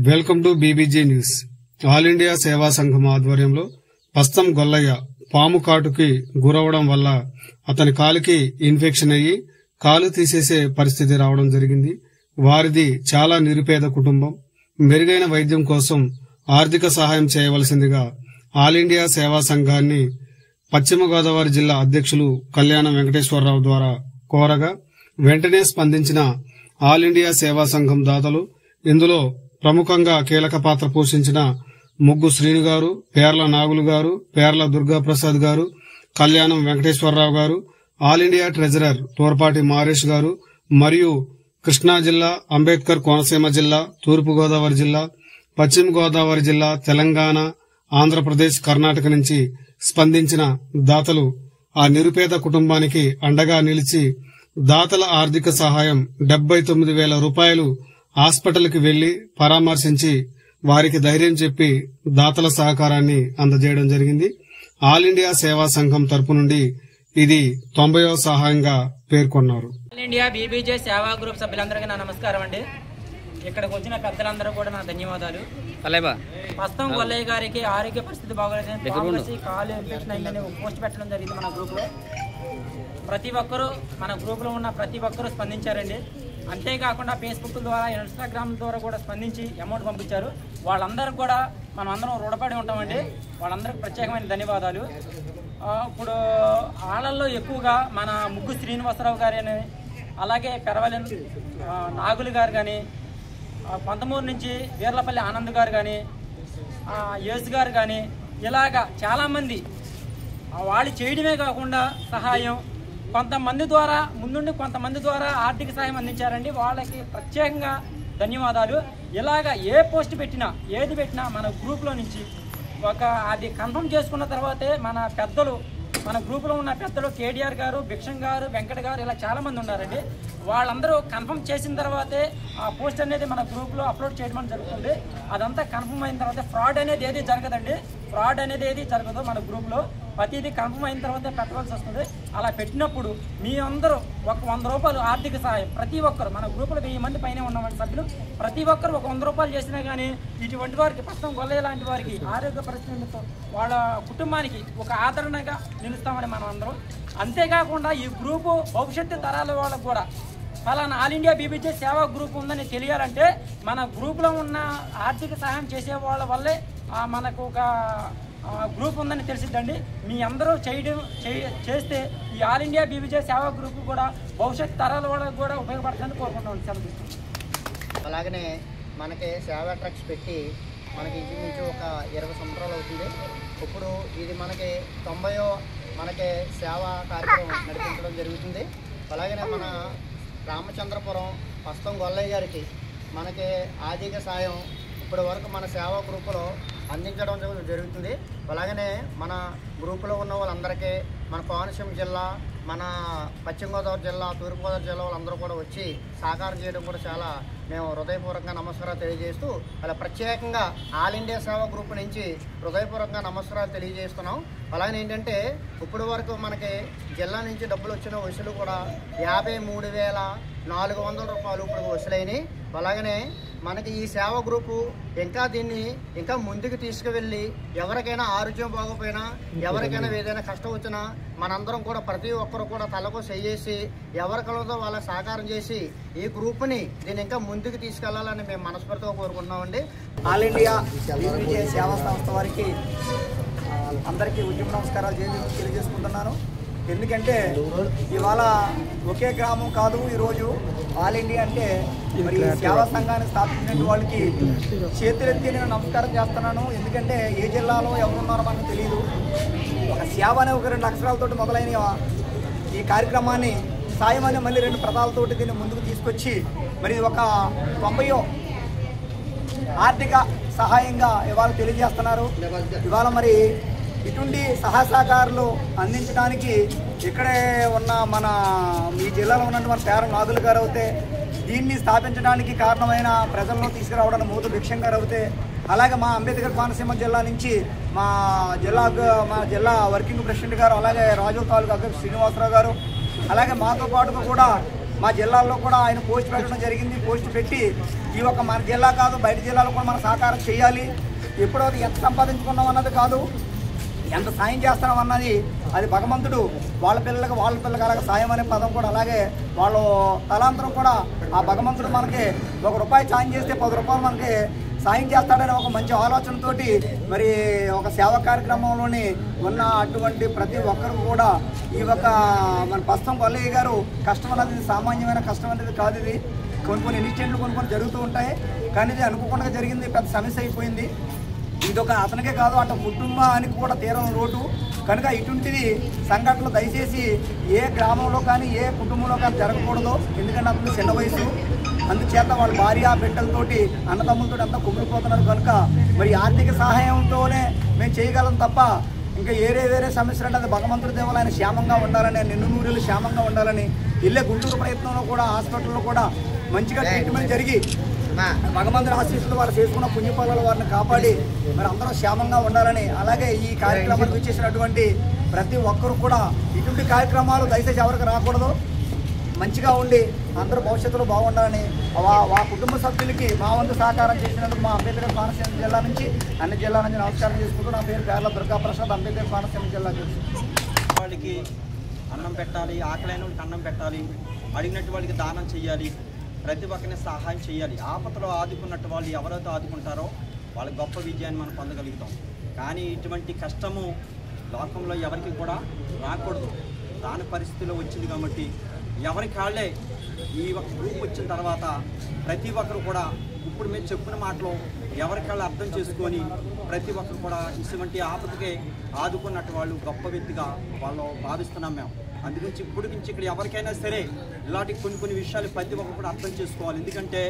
Welcome to BBG news. All India సేవా సంఘం ఆధ్వర్యంలో పస్తం గొల్లయ్య పాము కాటుకి గురవడం వల్ల అతని కాలుకి ఇన్ఫెక్షన్ అయ్యి కాలు తీసేసే పరిస్థితి రావడం జరిగింది. వారిది చాలా నిరుపేద కుటుంబం. మెరుగైన వైద్యం కోసం ఆర్థిక సహాయం చేయవలసిందిగా ఆల్ ఇండియా సేవా సంఘాన్ని పశ్చిమ గోదావరి జిల్లా అధ్యక్షులు కళ్యాణం వెంకటేశ్వరరావు ద్వారా కోరగా వెంటనే స్పందించిన ఆల్ ఇండియా సేవా సంఘం దాతలు, ఇందులో ప్రముఖంగా కీలక పాత్ర పోషించిన ముగ్గు శ్రీను గారు, పేర్ల నాగులు గారు, పేర్ల దుర్గాప్రసాద్ గారు, కళ్యాణం వెంకటేశ్వరరావు గారు, ఆల్ ఇండియా ట్రెజరర్ తోర్పాటి మారేష్ గారు మరియు కృష్ణా జిల్లా, అంబేద్కర్ కోనసీమ జిల్లా, తూర్పు గోదావరి జిల్లా, పశ్చిమ గోదావరి జిల్లా, తెలంగాణ, ఆంధ్రప్రదేశ్, కర్ణాటక నుంచి స్పందించిన దాతలు ఆ నిరుపేద కుటుంబానికి అండగా నిలిచి దాతల ఆర్థిక సహాయం 79,000 రూపాయలు హాస్పిటల్కి వెళ్లి పరామర్శించి వారికి ధైర్యం చెప్పి దాతల సహకారాన్ని అందజేయడం జరిగింది. ఆల్ ఇండియా సేవా సంఘం తరపు నుండి ఇది 90వ సహాయంగా పేర్కొన్నారు. ఆల్ ఇండియా బీబీజే సేవా గ్రూప్ సభ్యులందరికీ నా నమస్కారం అండి. ఇక్కడికి వచ్చిన పెద్దలందరూ కూడా నా ధన్యవాదాలు. పస్తం గొల్లయ్య గారికి ఆరోగ్య పరిస్థితి బాగోలేదని కాలు ఇన్ఫెక్షన్ అయిందని ఒక పోస్ట్ పెట్టడం జరిగింది మన గ్రూప్ లో. ప్రతి ఒక్కరూ మన గ్రూప్ లో ఉన్న ప్రతి ఒక్కరూ స్పందించారండి. అంతేకాకుండా ఫేస్బుక్ ద్వారా, ఇన్స్టాగ్రామ్ ద్వారా కూడా స్పందించి అమౌంట్ పంపించారు. వాళ్ళందరికీ కూడా మనం అందరం రుణపడి ఉంటామండి. వాళ్ళందరికీ ప్రత్యేకమైన ధన్యవాదాలు. ఇప్పుడు ఆళ్ళల్లో ఎక్కువగా మన ముగ్గు శ్రీనివాసరావు గారు అని, అలాగే పెరవలి నాగులు గారు కానీ, పంతమూరు నుంచి వీర్లపల్లి ఆనంద్ గారు కానీ, యేసు గారు కానీ, ఇలాగా చాలామంది వాళ్ళు చేయడమే కాకుండా సహాయం కొంతమంది ద్వారా ముందుండి కొంతమంది ద్వారా ఆర్థిక సహాయం అందించారండి. వాళ్ళకి ప్రత్యేకంగా ధన్యవాదాలు. ఇలాగా ఏ పోస్ట్ పెట్టినా ఏది పెట్టినా మన గ్రూప్లో నుంచి అది కన్ఫర్మ్ చేసుకున్న తర్వాతే మన పెద్దలు, మన గ్రూప్లో ఉన్న పెద్దలు కేటీఆర్ గారు, భిక్షం గారు, వెంకట గారు, ఇలా చాలామంది ఉన్నారండి. వాళ్ళందరూ కన్ఫర్మ్ చేసిన తర్వాతే ఆ పోస్ట్ అనేది మన గ్రూప్లో అప్లోడ్ చేయడం జరుగుతుంది. అదంతా కన్ఫర్మ్ అయిన తర్వాత ఫ్రాడ్ అనేది ఏది జరగదండి. ఫ్రాడ్ అనేది ఏది జరగదు. మన గ్రూప్లో ప్రతిదీ కన్ఫర్మ్ అయిన తర్వాతే పెట్టవలసి వస్తుంది. అలా పెట్టినప్పుడు మీ అందరూ ఒక 100 రూపాయలు ఆర్థిక సహాయం ప్రతి ఒక్కరు, మన గ్రూపులో 1000 మంది పైన ఉన్న సభ్యులు ప్రతి ఒక్కరు ఒక 100 రూపాయలు చేసినా కానీ ఇటువంటి వారికి, పస్తం గొల్లయ్య లాంటి వారికి ఆరోగ్య పరిస్థితులతో వాళ్ళ కుటుంబానికి ఒక ఆదరణగా నిలుస్తామని మనం అందరం. అంతేకాకుండా ఈ గ్రూపు భవిష్యత్తు తరాల వాళ్ళకు కూడా ఫలానా ఆల్ ఇండియా బీబీజే సేవా గ్రూప్ ఉందని తెలియాలంటే మన గ్రూప్లో ఉన్న ఆర్థిక సహాయం చేసే వాళ్ళ వల్లే మనకు ఒక గ్రూప్ ఉందని తెలిసిద్దండి. మీ అందరూ చేస్తే ఈ ఆల్ ఇండియా బీబీజే సేవా గ్రూప్ కూడా భవిష్యత్ తరాల వాళ్ళకు కూడా ఉపయోగపడుతుందని కోరుకుంటాం. అలాగనే మనకి సేవా ట్రక్స్ పెట్టి మనకి ఇంచుమించు ఒక 20 సంవత్సరాలు అవుతుంది. ఇప్పుడు ఇది మనకి 90వ మనకి సేవా కార్యక్రమం నడిపించడం జరుగుతుంది. అలాగనే మన రామచంద్రపురం పస్తం గొల్లయ్య గారికి మనకి ఆర్థిక సాయం ఇప్పటి వరకు మన సేవా గ్రూపులో అందించడం జరుగుతుంది. అలాగనే మన గ్రూపులో ఉన్న వాళ్ళందరికీ మన కోనసీమ జిల్లా, మన పశ్చిమ గోదావరి జిల్లా, తూర్పుగోదావరి జిల్లా వాళ్ళందరూ కూడా వచ్చి సహకారం చేయడం కూడా చాలా మేము హృదయపూర్వకంగా నమస్కారాలు తెలియజేస్తూ, అలా ప్రత్యేకంగా ఆల్ ఇండియా సేవా గ్రూప్ నుంచి హృదయపూర్వకంగా నమస్కారాలు తెలియజేస్తున్నాం. అలాగే ఏంటంటే ఇప్పటి వరకు మనకి జిల్లా నుంచి డబ్బులు వచ్చిన వసూలు కూడా 53,400 రూపాయలు ఇప్పుడు వసూలైనవి. అలాగనే మనకి ఈ సేవా గ్రూపు దీన్ని ఇంకా ముందుకు తీసుకువెళ్ళి ఎవరికైనా ఆరోగ్యం బాగోపోయినా, ఎవరికైనా ఏదైనా కష్టం వచ్చినా మనందరం కూడా ప్రతి ఒక్కరు కూడా తలకు చేసి ఎవరికలతో వాళ్ళకి సహకారం చేసి ఈ గ్రూప్ని దీన్ని ఇంకా ముందుకు తీసుకెళ్లాలని మేము మనస్ఫూర్తిగా కోరుకుంటున్నామండి. ఆల్ ఇండియా బీబీజే సేవా సంస్థ వారికి అందరికీ ఉద్యమ నమస్కారాలు తెలియజేసుకుంటున్నాను. ఎందుకంటే ఇవాళ ఒకే గ్రామం కాదు, ఈరోజు ఆల్ ఇండియా అంటే మరి సేవా సంఘాన్ని స్థాపించిన వాళ్ళకి చేతులెత్తి నేను నమస్కారం చేస్తున్నాను. ఎందుకంటే ఏ జిల్లాలో ఎవరున్నారో మనకు తెలియదు. ఒక సేవ అనే ఒక 2 అక్షరాలతోటి మొదలైన ఈ కార్యక్రమాన్ని సాయం అనే మళ్ళీ 2 పదాలతోటి దీన్ని ముందుకు తీసుకొచ్చి మరి ఒక 90వ ఆర్థిక సహాయంగా ఇవాళ తెలియజేస్తున్నారు. ఇవాళ మరి ఇటువంటి సహకారాలు అందించడానికి ఇక్కడే ఉన్న మన ఈ జిల్లాలో ఉన్నటువంటి మన పేర నాగులు గారు అయితే, దీన్ని స్థాపించడానికి కారణమైన ప్రజల్లో తీసుకురావడానికి మూత భిక్షం గారు అయితే, అలాగే మా అంబేద్కర్ కోనసీమ జిల్లా నుంచి మా జిల్లా వర్కింగ్ ప్రెసిడెంట్ గారు, అలాగే రాజు తాలూకా అధ్యక్షుడు శ్రీనివాసరావు గారు, అలాగే మాతో పాటుగా కూడా మా జిల్లాల్లో కూడా ఆయన పోస్ట్ పెట్టడం జరిగింది. పోస్ట్ పెట్టి ఈ ఒక మన జిల్లా కాదు బయట జిల్లాలో కూడా మనం సహకారం చేయాలి. ఎప్పుడో ఎంత సంపాదించుకున్నాం అన్నది కాదు, ఎంత సాయం చేస్తున్నాం అన్నది అది భగవంతుడు వాళ్ళ పిల్లలకి అలాగే సాయం అనే పదం కూడా అలాగే వాళ్ళ తలాంతరం కూడా ఆ భగవంతుడు మనకి ₹1 సాయం చేస్తే ₹10 మనకి సాయం చేస్తాడనే ఒక మంచి ఆలోచనతోటి మరి ఒక సేవా కార్యక్రమంలోని ఉన్న అటువంటి ప్రతి ఒక్కరు కూడా ఈ ఒక మన పస్తం గొల్లయ్య గారు కష్టం అనేది సామాన్యమైన కష్టం అనేది కాదు. ఇది కొన్ని ఇన్సిడెంట్లు కొన్ని జరుగుతూ ఉంటాయి, కానీ ఇది అనుకోకుండా జరిగింది, పెద్ద సమస్య అయిపోయింది. ఇదొక అతనికే కాదు అటు కుటుంబానికి కూడా తీరని లోటు కనుక ఇటువంటిది సంఘటనలు దయచేసి ఏ గ్రామంలో కానీ ఏ కుటుంబంలో కానీ జరగకూడదు. ఎందుకంటే అతను చిన్న వయసు, అందుచేత వాళ్ళ భార్య బిడ్డలతోటి అన్నదమ్ములతో అంతా కుమిలిపోతున్నారు కనుక మరి ఆర్థిక సహాయంతోనే మేము చేయగలం తప్ప ఇంకా వేరే సమస్యలు అంటే అది భగవంతుడి దేవాలయం ఆయన క్షేమంగా ఉండాలని, నిండు నూరేళ్ళు క్షేమంగా ఉండాలని వెళ్ళే గుంటూరు ప్రయత్నంలో కూడా హాస్పిటల్లో కూడా మంచిగా ట్రీట్మెంట్ జరిగి భగవంతుడి ఆశీస్సులు వారు చేసుకున్న పుణ్యఫలాలు వారిని కాపాడి మరి అందరూ క్షేమంగా ఉండాలని, అలాగే ఈ కార్యక్రమాలు విచ్చేసినటువంటి ప్రతి ఒక్కరు కూడా ఇటువంటి కార్యక్రమాలు దయచేసి ఎవరికి రాకూడదు, మంచిగా ఉండి అందరూ భవిష్యత్తులో బాగుండాలని ఆ కుటుంబ సభ్యులకి మా వంతు సహకారం చేసినందుకు మా అంబేద్కర్ కోనసీమ జిల్లా నుంచి అన్ని జిల్లాల నుంచి నమస్కారం చేసుకుంటూ నా పేరు పేర్ల దుర్గాప్రసాద్, అంబేద్కర్ కోనసీమ జిల్లా నుంచి. వాళ్ళకి అన్నం పెట్టాలి, ఆకలైన వాళ్ళకి అన్నం పెట్టాలి, అడిగినట్టు వాళ్ళకి దానం చేయాలి, ప్రతి ఒక్కరిని సహాయం చేయాలి. ఆపదలో ఆదుకున్నట్టు వాళ్ళు ఎవరైతే ఆదుకుంటారో వాళ్ళ గొప్ప విజయాన్ని మనం పొందగలుగుతాం. కానీ ఇటువంటి కష్టము లోకంలో ఎవరికి కూడా రాకూడదు. దాని పరిస్థితిలో వచ్చింది కాబట్టి ఎవరి కాళ్ళే ఈ ఒక గ్రూప్ వచ్చిన తర్వాత ప్రతి ఒక్కరు కూడా ఇప్పుడు మేము చెప్పిన మాటలో ఎవరికాళ్ళు అర్థం చేసుకొని ప్రతి ఒక్కరు కూడా ఇటువంటి ఆపదకే ఆదుకున్నట్టు వాళ్ళు గొప్ప వ్యక్తిగా వాళ్ళు భావిస్తున్నాం మేము. అందుగురించి ఇప్పుడు నుంచి ఇక్కడ ఎవరికైనా సరే ఇలాంటి కొన్ని విషయాలు ప్రతి ఒక్కరు కూడా అర్థం చేసుకోవాలి. ఎందుకంటే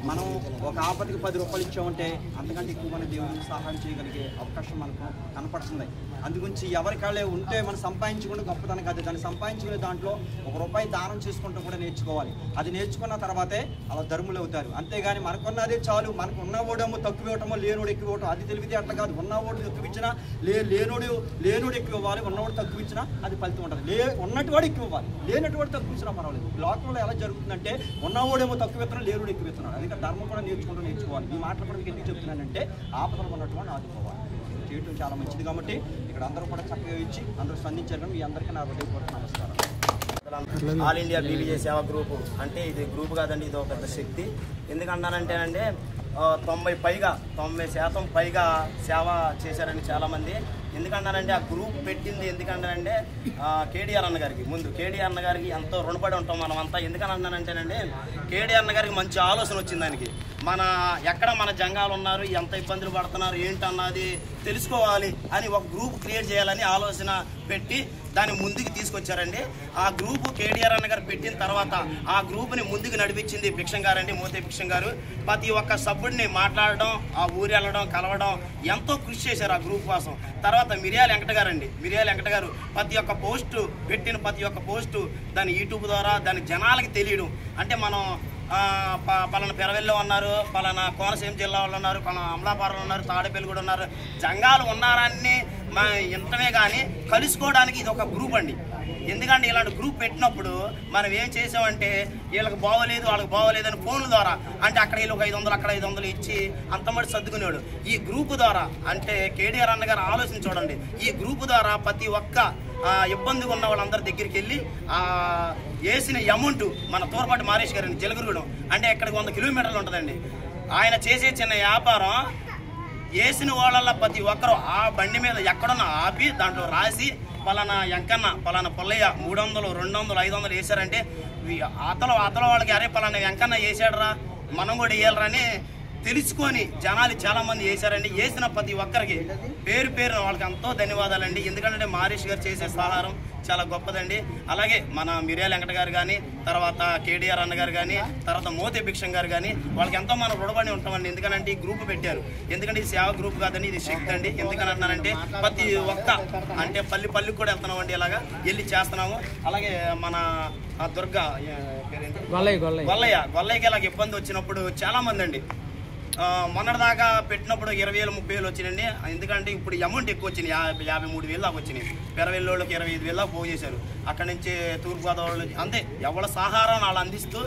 మనం ఒక ఆపదకి ₹10 ఇచ్చామంటే అంతకంటే ఎక్కువ మన దేవుడికి సహాయం చేయగలిగే అవకాశం మనకు కనపడుతుంది. అందుగురించి ఎవరికాళ్ళే ఉంటే మనం సంపాదించుకుంటే గొప్పతనం కాదు, దాన్ని సంపాదించుకునే దాంట్లో ₹1 దానం చేసుకుంటూ కూడా నేర్చుకోవాలి. అది నేర్చుకున్న తర్వాతే అలా ధర్ములు అవుతారు. అంతేగాని మనకున్నదే చాలు, మనకు ఉన్నవాడేమో తక్కువ ఇవ్వటమో లేనోడు ఎక్కువ ఇవ్వటం అది తెలివితే అట్లా కాదు. ఉన్నవాడు తక్కువ ఇచ్చినా లేనోడు ఎక్కువ ఇవ్వాలి, ఉన్నవాడు తక్కువ ఇచ్చినా అది ఫలితం ఉంటుంది. ఉన్నట్టు వాడు ఎక్కువ ఇవ్వాలి, లేనట్టు వాడు తక్కువ ఇచ్చినా పర్వాలేదు. లోకంలో ఎలా జరుగుతుందంటే ఉన్నవాడేమో తక్కువ ఇస్తున్నాడు, లేనుడు ఎక్కువ ఇస్తున్నాడు. అందుకే ధర్మం కూడా నేర్చుకోవాలి. ఈ మాటలు కూడా మీకు ఎందుకు చెప్తున్నానంటే ఆపదలు ఉన్నట్టు వాడిని ఆదుకోవాలి. చేయటం చాలా మంచిది కాబట్టి ఇక్కడ అందరూ కూడా చక్కగా ఇచ్చి అందరూ స్పందించడం మీ అందరికీ నా హృదయపూర్వక నమస్కారం. ఆల్ ఇండియా బీబీజే సేవా గ్రూపు అంటే ఇది గ్రూప్ కాదండి, ఇది ఒక పెద్ద శక్తి. ఎందుకంటానంటేనంటే 90% పైగా సేవ చేశారండి చాలామంది. ఎందుకంటానంటే ఆ గ్రూప్ పెట్టింది ఎందుకంటానంటే కేడీఆర్ అన్న గారికి, ముందు కేడీఆర్ అన్న గారికి ఎంతో రుణపడి ఉంటాం మనమంతా. ఎందుకని అన్నానంటేనండి కేడీఆర్ అన్న గారికి మంచి ఆలోచన వచ్చింది. దానికి ఎక్కడ మన జంగాలు ఉన్నారు, ఎంత ఇబ్బందులు పడుతున్నారు ఏంటన్నది తెలుసుకోవాలి అని ఒక గ్రూప్ క్రియేట్ చేయాలని ఆలోచన పెట్టి దాన్ని ముందుకు తీసుకొచ్చారండి. ఆ గ్రూపు కేడీఆర్ అన్న గారు పెట్టిన తర్వాత ఆ గ్రూప్ని ముందుకు నడిపించింది భిక్షం గారండి, మోతే భిక్షం గారు. ప్రతి ఒక్క సభ్యుడిని మాట్లాడడం, ఆ ఊరు వెళ్ళడం, కలవడం ఎంతో కృషి చేశారు ఆ గ్రూప్ కోసం. తర్వాత మిరియాల వెంకట గారు ప్రతి ఒక్క పోస్టు పెట్టిన ప్రతి ఒక్క పోస్టు దాని యూట్యూబ్ ద్వారా దాని జనాలకి తెలియడం. అంటే మనం పలానా పెరవెల్లో ఉన్నారు, పలానా కోనసీమ జిల్లా వాళ్ళు ఉన్నారు, పలానా అమలాపురం ఉన్నారు, తాడేపల్లి కూడా ఉన్నారు, జంగాలు ఉన్నారని ఇంటమే కానీ కలుసుకోవడానికి ఇది ఒక గ్రూప్ అండి. ఎందుకంటే ఇలాంటి గ్రూప్ పెట్టినప్పుడు మనం ఏం చేసామంటే వీళ్ళకి బాగోలేదు వాళ్ళకి బాగోలేదు అని ఫోన్ల ద్వారా అంటే అక్కడ వీళ్ళు ఒక 500 అక్కడ 500 ఇచ్చి అంతమంది సర్దుకునేవాడు. ఈ గ్రూప్ ద్వారా అంటే కేడీఆర్ అన్న గారు ఆలోచన చూడండి, ఈ గ్రూప్ ద్వారా ప్రతి ఒక్క ఇబ్బందిగా ఉన్న వాళ్ళందరి దగ్గరికి వెళ్ళి వేసిన అమౌంట్ మన తోరపాటి మారేష్ గారండి జలగురుగూడెం అంటే ఇక్కడికి 100 కిలోమీటర్లు ఉంటుందండి. ఆయన చేసే చిన్న వ్యాపారం వేసిన వాళ్ళ ప్రతి ఒక్కరు ఆ బండి మీద ఎక్కడున్నా ఆపి దాంట్లో రాసి పలానా ఎంకన్న పలానా పుల్లయ్య 300 200 500 వేసారంటే అతల వాళ్ళకి అరే పలానా ఎంకన్న వేసాడరా మనం కూడా వేయాలరా అని తెలుసుకొని జనాలు చాలా మంది వేశారండి. వేసిన ప్రతి ఒక్కరికి పేరు వాళ్ళకి ఎంతో ధన్యవాదాలండి. ఎందుకంటే మారేష్ గారు చేసే సహారం చాలా గొప్పదండి. అలాగే మన మిరియాల వెంకట గారు కానీ తర్వాత కేడీఆర్ అన్న గారు కానీ తర్వాత మోతే భిక్షం గారు కానీ వాళ్ళకి ఎంతో మనం రుణపడి ఉంటామండి. ఎందుకంటే ఈ గ్రూప్ పెట్టారు, ఎందుకంటే ఇది సేవా గ్రూప్ కాదండి, ఇది శక్తి అండి. ఎందుకని అంటున్నానంటే ప్రతి ఒక్క అంటే పల్లికి కూడా వెళ్తున్నామండి, ఇలాగా వెళ్ళి చేస్తున్నాము. అలాగే మన దుర్గా గొల్లయ్యకి ఇలాగ ఇబ్బంది వచ్చినప్పుడు చాలా మంది అండి మొన్నటిదాకా పెట్టినప్పుడు 20,000 30,000 వచ్చినాయండి. ఎందుకంటే ఇప్పుడు అమౌంట్ ఎక్కువ వచ్చింది, 53,000 దాకా వచ్చినాయి. పెరవెల్లోళ్ళకి 25,000 దాకా పోగు చేశారు. అక్కడి నుంచి తూర్పుగోదావరి అంతే ఎవరి సహారం వాళ్ళు అందిస్తూ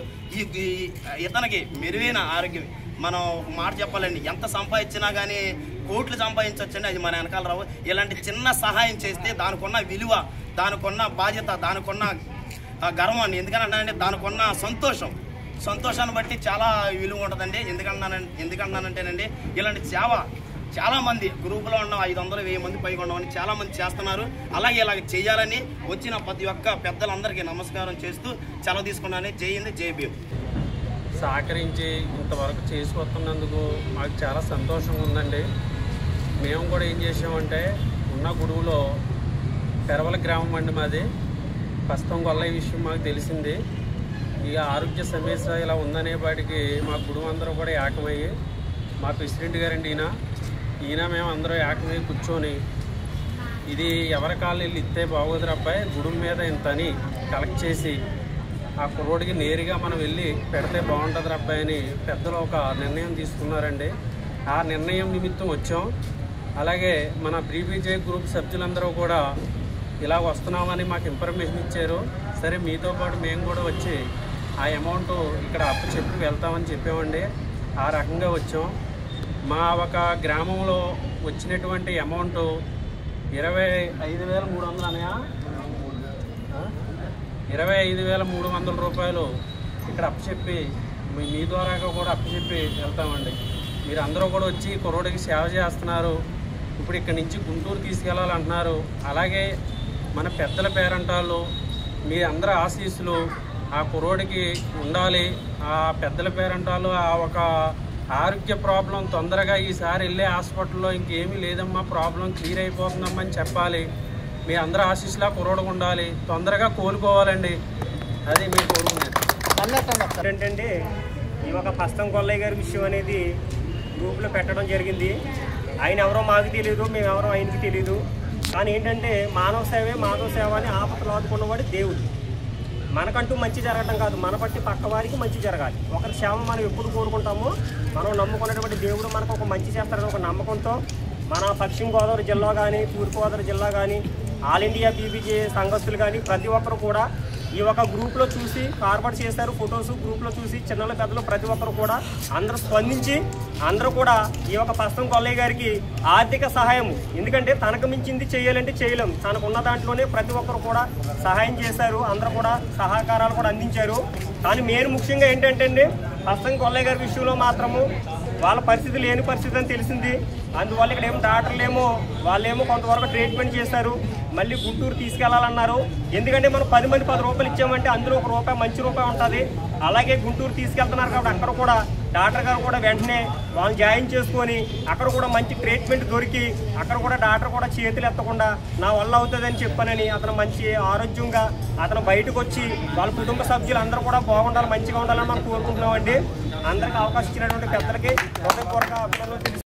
ఇతనికి మెరుగైన ఆరోగ్యం. మనం ఒక మాట చెప్పాలండి, ఎంత సంపాదించినా కానీ కోట్లు సంపాదించవచ్చండి, అది మన వెనకాల రావు. ఇలాంటి చిన్న సహాయం చేస్తే దానికున్న విలువ, దానికున్న బాధ్యత, దానికున్న గర్వాన్ని, ఎందుకంటే దానికున్న సంతోషాన్ని బట్టి చాలా విలువ ఉంటుందండి. ఎందుకన్నానంటేనండి ఇలాంటి సేవ చాలామంది గ్రూపులో ఉన్న 500-1000 మంది పైగా ఉండమని చాలామంది చేస్తున్నారు. అలాగే ఇలాగ చేయాలని వచ్చిన ప్రతి ఒక్క పెద్దలందరికీ నమస్కారం చేస్తూ సెలవు తీసుకున్నాను. జై హింద్, జై భీమ్. సహకరించి ఇంతవరకు చేసుకొస్తున్నందుకు మాకు చాలా సంతోషంగా ఉందండి. మేము కూడా ఏం చేసామంటే ఉన్న గుడువులో పెరవల గ్రామం అండి మాది. ప్రస్తుతం గొల్లయ్య విషయం మాకు తెలిసింది. ఇక ఆరోగ్య సమస్య ఇలా ఉందనే వాటికి మా గుడువు అందరూ కూడా ఏకమయ్యి, మా ప్రెసిడెంట్ గారండి ఈయన మేము అందరూ ఏకమయ్యి కూర్చొని ఇది ఎవరి కాళ్ళు వెళ్ళి ఇస్తే బాగోదురు అబ్బాయి, గుడువు మీద ఇంతని కలెక్ట్ చేసి ఆ కుర్రోడికి నేరుగా మనం వెళ్ళి పెడితే బాగుంటుంది అబ్బాయి అని పెద్దలు ఒక నిర్ణయం తీసుకున్నారండి. ఆ నిర్ణయం నిమిత్తం వచ్చాం. అలాగే మన BBJ గ్రూప్ సభ్యులందరూ కూడా ఇలా వస్తున్నామని మాకు ఇన్ఫర్మేషన్ ఇచ్చారు. సరే మీతో పాటు మేము కూడా వచ్చి ఆ అమౌంట్ ఇక్కడ అప్పు చెప్పి వెళ్తామని చెప్పామండి. ఆ రకంగా వచ్చాం. మా ఒక గ్రామంలో వచ్చినటువంటి అమౌంట్ 25,300 అనయా 25,300 రూపాయలు ఇక్కడ అప్పచెప్పి మీ ద్వారాగా కూడా అప్పచెప్పి వెళ్తామండి. మీరు అందరూ కూడా వచ్చి కుర్రోడికి సేవ చేస్తున్నారు. ఇప్పుడు ఇక్కడి నుంచి గుంటూరు తీసుకెళ్లాలంటున్నారు. అలాగే మన పెద్దల పేరంటాళ్ళు మీ అందరి ఆశీస్సులు ఆ కుర్రోడికి ఉండాలి. ఆ పెద్దల పేరంటాళ్ళు ఆ ఒక ఆరోగ్య ప్రాబ్లం తొందరగా ఈసారి వెళ్ళే హాస్పిటల్లో ఇంకేమీ లేదమ్మా, ప్రాబ్లం క్లియర్ అయిపోతుందమ్మా అని చెప్పాలి. మీ అందరూ ఆశీస్సులా కుర్రోడు ఉండాలి, తొందరగా కోలుకోవాలండి. అది మీరు కోరుకునేది ఏంటంటే ఈ ఒక పస్తం గొల్లయ్య గారి విషయం అనేది గ్రూప్లో పెట్టడం జరిగింది. ఆయన ఎవరో మాకు తెలియదు, మేము ఎవరో ఆయనకి తెలియదు. కానీ ఏంటంటే మానవ సేవ అని ఆపదలు ఆదుకున్నవాడు దేవుడు. మనకంటూ మంచి జరగడం కాదు, మన బట్టి పక్క వారికి మంచి జరగాలి. ఒకరి సేవ మనం ఎప్పుడు కోరుకుంటామో, మనం నమ్ముకున్నటువంటి దేవుడు మనకు ఒక మంచి చేస్తారని ఒక నమ్మకంతో మన పశ్చిమ గోదావరి జిల్లా కానీ, తూర్పుగోదావరి జిల్లా కానీ, ఆల్ ఇండియా BBJ సంఘస్థులు కానీ ప్రతి ఒక్కరు కూడా ఈ ఒక గ్రూప్లో చూసి ఫార్వర్డ్ చేశారు. ఫొటోస్ గ్రూప్లో చూసి చిన్నల పెద్దలు ప్రతి ఒక్కరు కూడా అందరూ స్పందించి అందరూ కూడా ఈ ఒక పస్తం గొల్లయ్య గారికి ఆర్థిక సహాయం, ఎందుకంటే తనకు మించింది చేయాలంటే చేయలేం, తనకున్న దాంట్లోనే ప్రతి ఒక్కరు కూడా సహాయం చేశారు. అందరూ కూడా సహకారాలు కూడా అందించారు. కానీ మెయిన్ ముఖ్యంగా ఏంటంటే పస్తం గొల్లయ్య గారి విషయంలో మాత్రము వాళ్ళ పరిస్థితి లేని పరిస్థితి అని తెలిసింది. అందువల్ల ఇక్కడ ఏమో డాక్టర్లేమో వాళ్ళేమో కొంతవరకు ట్రీట్మెంట్ చేశారు. మళ్ళీ గుంటూరు తీసుకెళ్లాలన్నారు. ఎందుకంటే మనం 10 మంది 10 రూపాయలు ఇచ్చామంటే అందులో ₹1 మంచి రూపాయి ఉంటుంది. అలాగే గుంటూరు తీసుకెళ్తున్నారు కాబట్టి అక్కడ కూడా డాక్టర్ గారు కూడా వెంటనే వాళ్ళని జాయిన్ చేసుకొని అక్కడ కూడా మంచి ట్రీట్మెంట్ దొరికి అక్కడ కూడా డాక్టర్ కూడా చేతులు ఎత్తకుండా నా వల్ల అవుతుందని చెప్పానని అతను మంచి ఆరోగ్యంగా అతను బయటకు వచ్చి వాళ్ళ కుటుంబ సభ్యులు అందరూ కూడా బాగుండాలి, మంచిగా ఉండాలని మనం కోరుకుంటున్నామండి. అందరికీ అవకాశం ఇచ్చినటువంటి పెద్దలకి హృదయపూర్వక అభినందనలు